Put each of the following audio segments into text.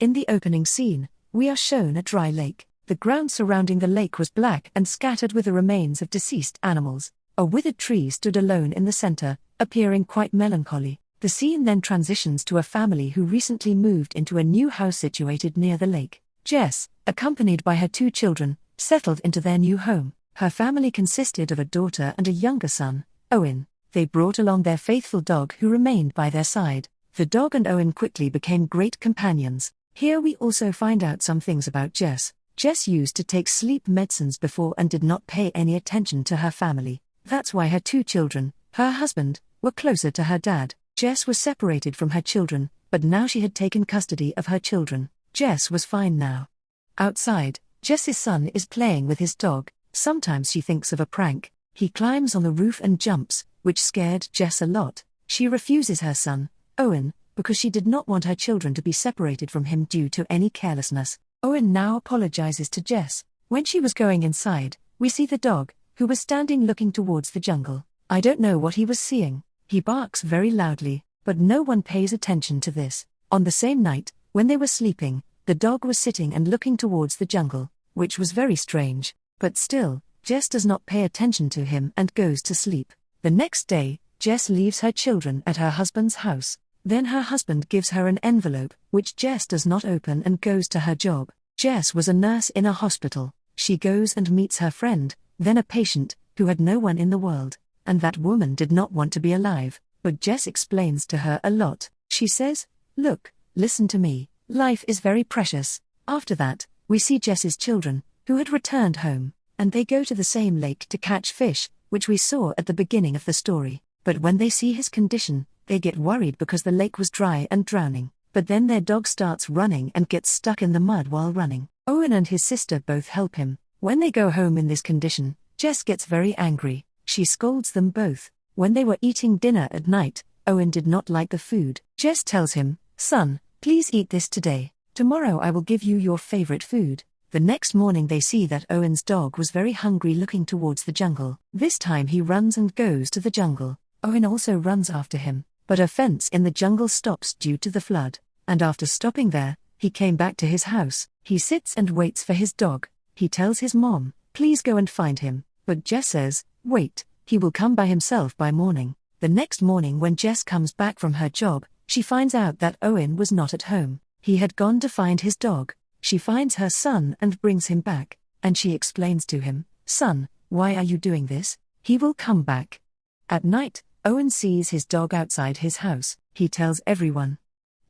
In the opening scene, we are shown a dry lake. The ground surrounding the lake was black and scattered with the remains of deceased animals. A withered tree stood alone in the center, appearing quite melancholy. The scene then transitions to a family who recently moved into a new house situated near the lake. Jess, accompanied by her 2 children, settled into their new home. Her family consisted of a daughter and a younger son, Owen. They brought along their faithful dog who remained by their side. The dog and Owen quickly became great companions. Here we also find out some things about Jess. Jess used to take sleep medicines before and did not pay any attention to her family. That's why her 2 children, her husband, were closer to her dad. Jess was separated from her children, but now she had taken custody of her children. Jess was fine now. Outside, Jess's son is playing with his dog. Sometimes she thinks of a prank. He climbs on the roof and jumps, which scared Jess a lot. She refuses her son, Owen, because she did not want her children to be separated from him due to any carelessness. Owen now apologizes to Jess. When she was going inside, we see the dog, who was standing looking towards the jungle. I don't know what he was seeing. He barks very loudly, but no one pays attention to this. On the same night, when they were sleeping, the dog was sitting and looking towards the jungle, which was very strange. But still, Jess does not pay attention to him and goes to sleep. The next day, Jess leaves her children at her husband's house. Then her husband gives her an envelope, which Jess does not open and goes to her job. Jess was a nurse in a hospital. She goes and meets her friend, then a patient, who had no one in the world, and that woman did not want to be alive, but Jess explains to her a lot. She says, "Look, listen to me, life is very precious." After that, we see Jess's children, who had returned home, and they go to the same lake to catch fish, which we saw at the beginning of the story. But when they see his condition, they get worried because the lake was dry and drowning. But then their dog starts running and gets stuck in the mud while running. Owen and his sister both help him. When they go home in this condition, Jess gets very angry. She scolds them both. When they were eating dinner at night, Owen did not like the food. Jess tells him, "Son, please eat this today. Tomorrow I will give you your favorite food." The next morning they see that Owen's dog was very hungry looking towards the jungle. This time he runs and goes to the jungle. Owen also runs after him. But a fence in the jungle stops due to the flood, and after stopping there, he came back to his house. He sits and waits for his dog. He tells his mom, "Please go and find him," but Jess says, "Wait, he will come by himself by morning." The next morning when Jess comes back from her job, she finds out that Owen was not at home. He had gone to find his dog. She finds her son and brings him back, and she explains to him, "Son, why are you doing this? He will come back." At night, Owen sees his dog outside his house. He tells everyone.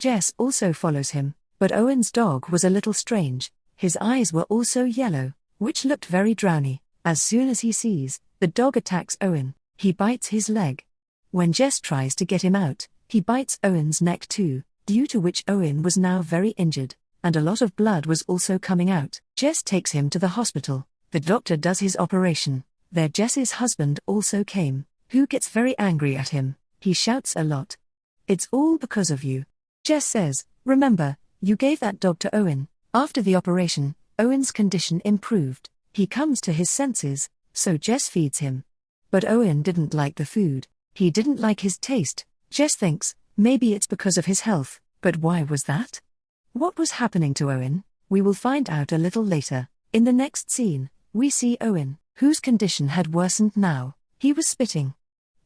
Jess also follows him, but Owen's dog was a little strange. His eyes were also yellow, which looked very drowny. As soon as he sees, the dog attacks Owen. He bites his leg. When Jess tries to get him out, he bites Owen's neck too, due to which Owen was now very injured, and a lot of blood was also coming out. Jess takes him to the hospital. The doctor does his operation. There Jess's husband also came, who gets very angry at him. He shouts a lot. "It's all because of you." Jess says, "Remember, you gave that dog to Owen." After the operation, Owen's condition improved. He comes to his senses, so Jess feeds him. But Owen didn't like the food. He didn't like his taste. Jess thinks, maybe it's because of his health, but why was that? What was happening to Owen? We will find out a little later. In the next scene, we see Owen, whose condition had worsened now. He was spitting.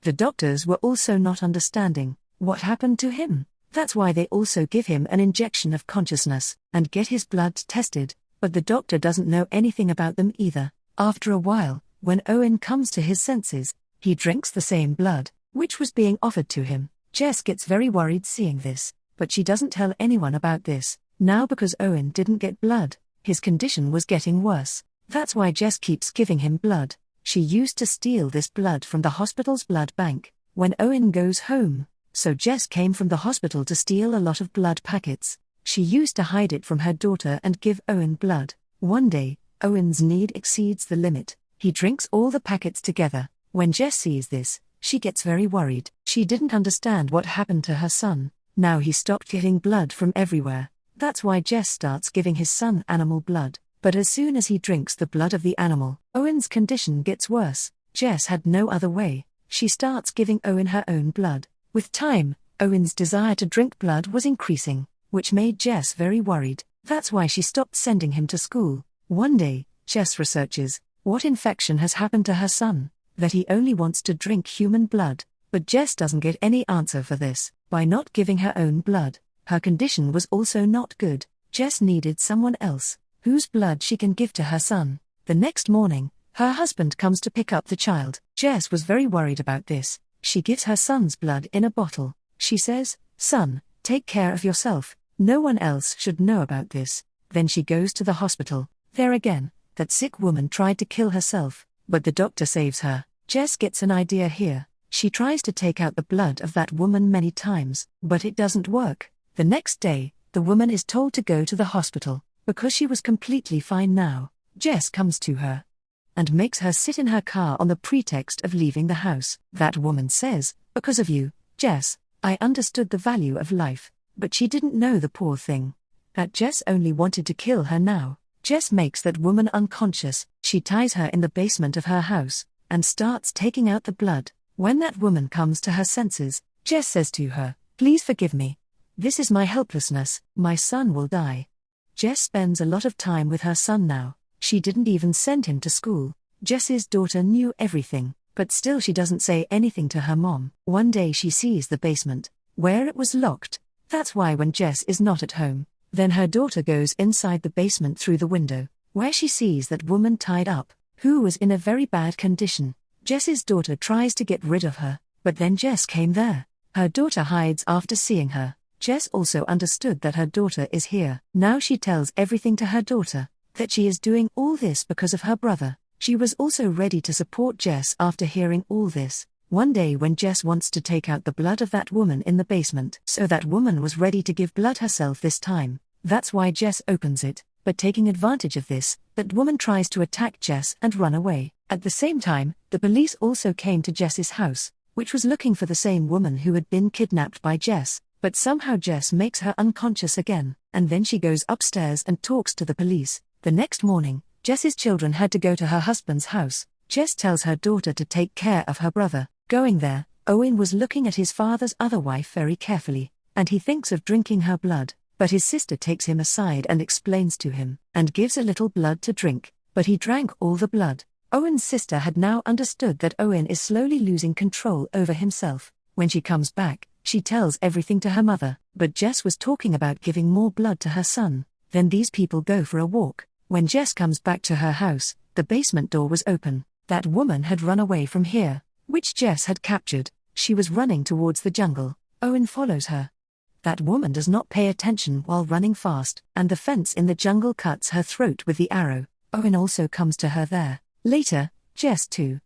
The doctors were also not understanding what happened to him. That's why they also give him an injection of consciousness and get his blood tested, but the doctor doesn't know anything about them either. After a while, when Owen comes to his senses, he drinks the same blood, which was being offered to him. Jess gets very worried seeing this, but she doesn't tell anyone about this. Now because Owen didn't get blood, his condition was getting worse. That's why Jess keeps giving him blood. She used to steal this blood from the hospital's blood bank when Owen goes home, so Jess came from the hospital to steal a lot of blood packets. She used to hide it from her daughter and give Owen blood. One day, Owen's need exceeds the limit. He drinks all the packets together. When Jess sees this, she gets very worried. She didn't understand what happened to her son. Now he stopped getting blood from everywhere. That's why Jess starts giving his son animal blood. But as soon as he drinks the blood of the animal, Owen's condition gets worse. Jess had no other way. She starts giving Owen her own blood. With time, Owen's desire to drink blood was increasing. which made Jess very worried. That's why she stopped sending him to school. One day, Jess researches what infection has happened to her son, that he only wants to drink human blood. But Jess doesn't get any answer for this. By not giving her own blood, her condition was also not good. Jess needed someone else, whose blood she can give to her son. The next morning, her husband comes to pick up the child. Jess was very worried about this. She gives her son's blood in a bottle. She says, "Son, take care of yourself. No one else should know about this." Then she goes to the hospital. There again, that sick woman tried to kill herself, but the doctor saves her. Jess gets an idea here. She tries to take out the blood of that woman many times, but it doesn't work. The next day, the woman is told to go to the hospital, because she was completely fine now. Jess comes to her and makes her sit in her car on the pretext of leaving the house. That woman says, "Because of you, Jess, I understood the value of life." But she didn't know the poor thing, that Jess only wanted to kill her now. Jess makes that woman unconscious. She ties her in the basement of her house and starts taking out the blood. When that woman comes to her senses, Jess says to her, "Please forgive me. This is my helplessness. My son will die." Jess spends a lot of time with her son now. She didn't even send him to school. Jess's daughter knew everything, but still she doesn't say anything to her mom. One day she sees the basement, where it was locked. That's why when Jess is not at home, then her daughter goes inside the basement through the window, where she sees that woman tied up, who was in a very bad condition. Jess's daughter tries to get rid of her, but then Jess came there. Her daughter hides after seeing her. Jess also understood that her daughter is here. Now she tells everything to her daughter, that she is doing all this because of her brother. She was also ready to support Jess after hearing all this. One day when Jess wants to take out the blood of that woman in the basement, so that woman was ready to give blood herself this time. That's why Jess opens it, but taking advantage of this, that woman tries to attack Jess and run away. At the same time, the police also came to Jess's house, which was looking for the same woman who had been kidnapped by Jess, but somehow Jess makes her unconscious again, and then she goes upstairs and talks to the police. The next morning, Jess's children had to go to her husband's house. Jess tells her daughter to take care of her brother. Going there, Owen was looking at his father's other wife very carefully, and he thinks of drinking her blood, but his sister takes him aside and explains to him, and gives a little blood to drink, but he drank all the blood. Owen's sister had now understood that Owen is slowly losing control over himself. When she comes back, she tells everything to her mother, but Jess was talking about giving more blood to her son. Then these people go for a walk. When Jess comes back to her house, the basement door was open. That woman had run away from here, which Jess had captured. She was running towards the jungle. Owen follows her. That woman does not pay attention while running fast, and the fence in the jungle cuts her throat with the arrow. Owen also comes to her there. Later, Jess too.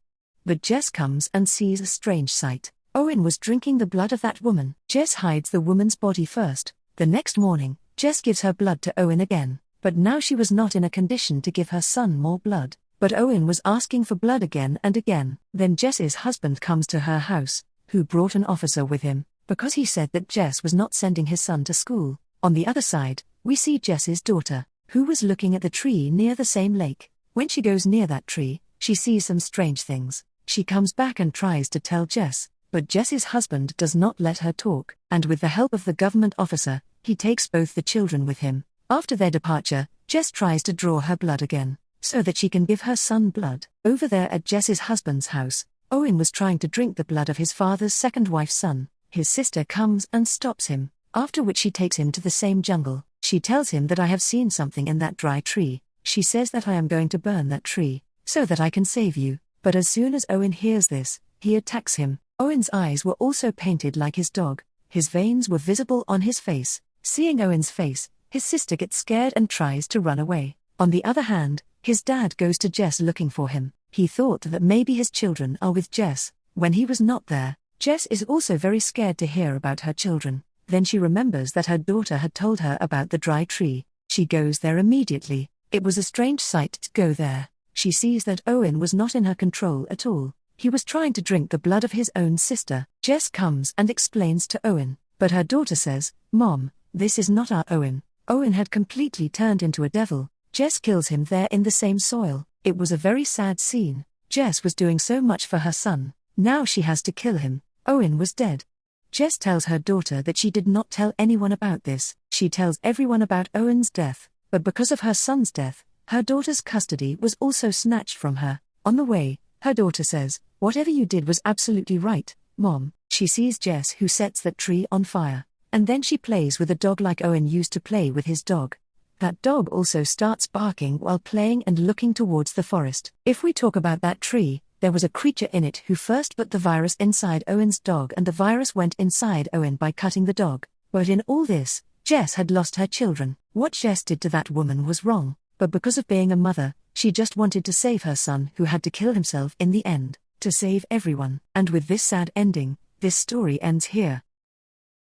But Jess comes and sees a strange sight. Owen was drinking the blood of that woman. Jess hides the woman's body first. The next morning, Jess gives her blood to Owen again, but now she was not in a condition to give her son more blood. But Owen was asking for blood again and again. Then Jess's husband comes to her house, who brought an officer with him, because he said that Jess was not sending his son to school. On the other side, we see Jess's daughter, who was looking at the tree near the same lake. When she goes near that tree, she sees some strange things. She comes back and tries to tell Jess, but Jess's husband does not let her talk, and with the help of the government officer, he takes both the children with him. After their departure, Jess tries to draw her blood again, so that she can give her son blood. Over there at Jess's husband's house, Owen was trying to drink the blood of his father's second wife's son. His sister comes and stops him, after which she takes him to the same jungle. She tells him that I have seen something in that dry tree. She says that I am going to burn that tree, so that I can save you. But as soon as Owen hears this, he attacks him. Owen's eyes were also painted like his dog. His veins were visible on his face. Seeing Owen's face, his sister gets scared and tries to run away. On the other hand, his dad goes to Jess looking for him. He thought that maybe his children are with Jess. When he was not there, Jess is also very scared to hear about her children. Then she remembers that her daughter had told her about the dry tree. She goes there immediately. It was a strange sight to go there. She sees that Owen was not in her control at all. He was trying to drink the blood of his own sister. Jess comes and explains to Owen, but her daughter says, "Mom, this is not our Owen." Owen had completely turned into a devil. Jess kills him there in the same soil. It was a very sad scene. Jess was doing so much for her son. Now she has to kill him. Owen was dead. Jess tells her daughter that she did not tell anyone about this. She tells everyone about Owen's death, but because of her son's death, her daughter's custody was also snatched from her. On the way, her daughter says, "Whatever you did was absolutely right, Mom." She sees Jess who sets that tree on fire, and then she plays with a dog like Owen used to play with his dog. That dog also starts barking while playing and looking towards the forest. If we talk about that tree, there was a creature in it who first put the virus inside Owen's dog, and the virus went inside Owen by cutting the dog. But in all this, Jess had lost her children. What Jess did to that woman was wrong, but because of being a mother, she just wanted to save her son who had to kill himself in the end, to save everyone. And with this sad ending, this story ends here.